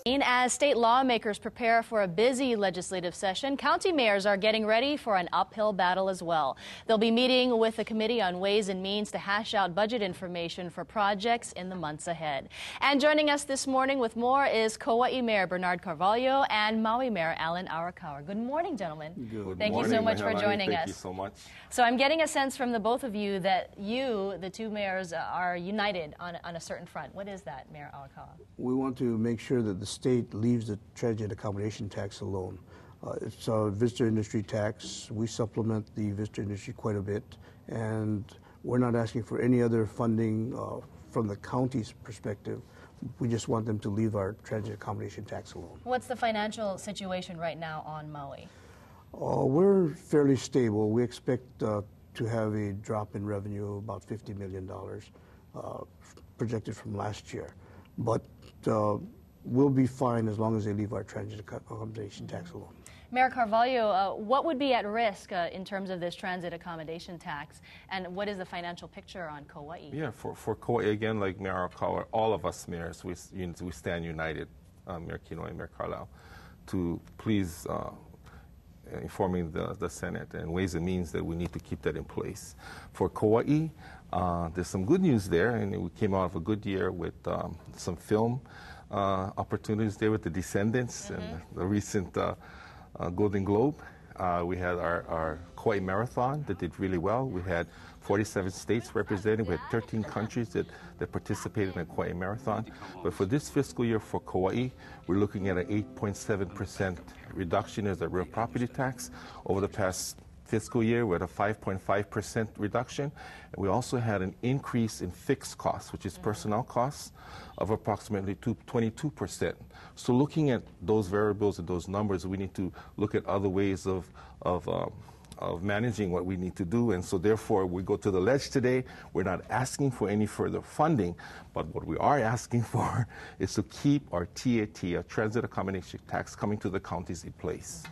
As state lawmakers prepare for a busy legislative session, county mayors are getting ready for an uphill battle as well. They'll be meeting with the Committee on Ways and Means to hash out budget information for projects in the months ahead. And joining us this morning with more is Kawaii Mayor Bernard Carvalho and Maui Mayor Alan Arakawa. Good morning, gentlemen. Good Thank morning, you so much for joining us. Thank you so much. So I'm getting a sense from the both of you that you, the two mayors, are united on a certain front. What is that, Mayor Arakawa? We want to make sure that the state leaves the transient accommodation tax alone. It's a visitor industry tax. We supplement the visitor industry quite a bit, and we're not asking for any other funding from the county's perspective. We just want them to leave our transient accommodation tax alone. What's the financial situation right now on Maui? We're fairly stable. We expect to have a drop in revenue of about $50 million projected from last year. But we'll be fine as long as they leave our transient accommodation tax alone. Mayor Carvalho, what would be at risk in terms of this transit accommodation tax, and what is the financial picture on Kawaii? Yeah, for Kawaii, again, like Mayor Arakawa, all of us mayors, we stand united, Mayor Kino and Mayor Carlisle, to please informing the Senate and Ways and Means that we need to keep that in place. For Kawaii, there's some good news there, and we came out of a good year with some film opportunities there with The Descendants and the recent Golden Globe. We had our Kauai Marathon that did really well. We had 47 states represented. We had 13 countries that participated in the Kauai Marathon. But for this fiscal year for Kauai, we're looking at an 8.7% reduction as a real property tax. Over the past fiscal year, we had a 5.5% reduction. And we also had an increase in fixed costs, which is personnel costs, of approximately 22%. So looking at those variables and those numbers, we need to look at other ways of managing what we need to do. And so therefore, we go to the ledge today. We're not asking for any further funding, but what we are asking for is to keep our TAT, our transit accommodation tax, coming to the counties in place.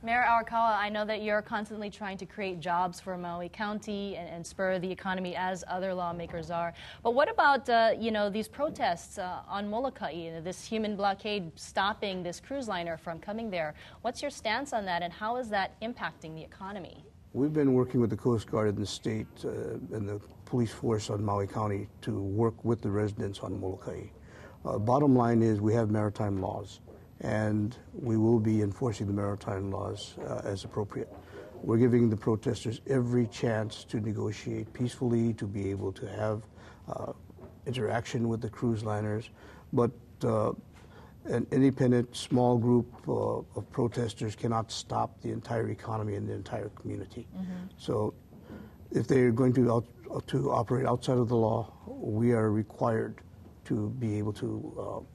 Mayor Arakawa, I know that you're constantly trying to create jobs for Maui County and spur the economy as other lawmakers are. But what about, these protests on Molokai, this human blockade stopping this cruise liner from coming there? What's your stance on that, and how is that impacting the economy? We've been working with the Coast Guard in the state and the police force on Maui County to work with the residents on Molokai. Bottom line is we have maritime laws, and we will be enforcing the maritime laws as appropriate. We're giving the protesters every chance to negotiate peacefully, to be able to have interaction with the cruise liners, but an independent small group of protesters cannot stop the entire economy and the entire community. So if they're going to operate outside of the law, we are required to be able to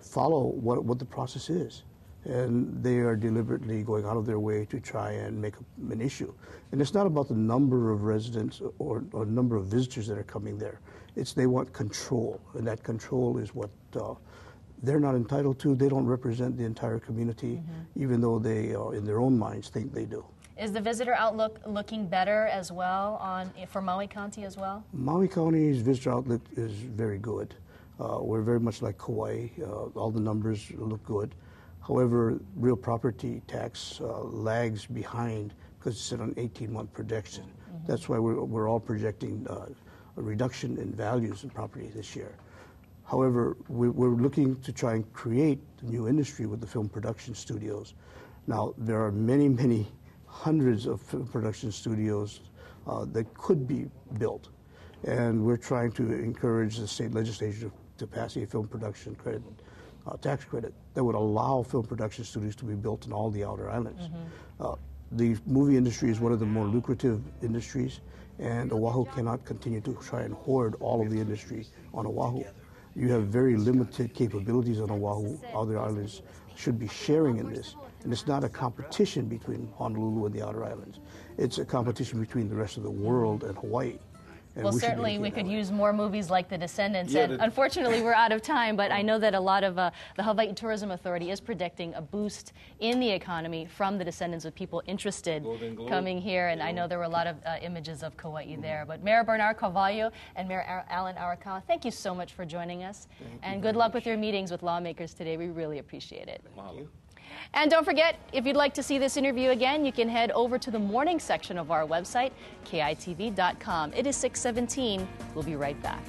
follow what the process is. And they are deliberately going out of their way to try and make an issue. And it's not about the number of residents or number of visitors that are coming there. It's they want control, and that control is what they're not entitled to. They don't represent the entire community, even though they, in their own minds, think they do. Is the visitor outlook looking better as well for Maui County as well? Maui County's visitor outlook is very good. We're very much like Kauai. All the numbers look good. However, real property tax lags behind because it's at an 18-month projection. That's why we're all projecting a reduction in values in property this year. However, we're looking to try and create a new industry with the film production studios. Now, there are many, many hundreds of film production studios that could be built. And we're trying to encourage the state legislature to pass a film production credit, tax credit that would allow film production studios to be built in all the outer islands. The movie industry is one of the more lucrative industries, and Oahu cannot continue to try and hoard all of the industry on Oahu. You have very limited capabilities on Oahu. Other islands should be sharing in this. And it's not a competition between Honolulu and the outer islands. It's a competition between the rest of the world and Hawaii. And Well, we should be certainly looking we at could that way. use more movies like The Descendants. Yeah, And unfortunately, we're out of time, but I know that a lot of the Hawaii Tourism Authority is predicting a boost in the economy from the descendants of people interested Golden Globe. coming here. And I know there were a lot of images of Kauai there. But Mayor Bernard Carvalho and Mayor Alan Arakawa, thank you so much for joining us. And good luck with your meetings with lawmakers today. We really appreciate it. Wow. And don't forget, if you'd like to see this interview again, you can head over to the morning section of our website, kitv.com. It is 6:17. We'll be right back.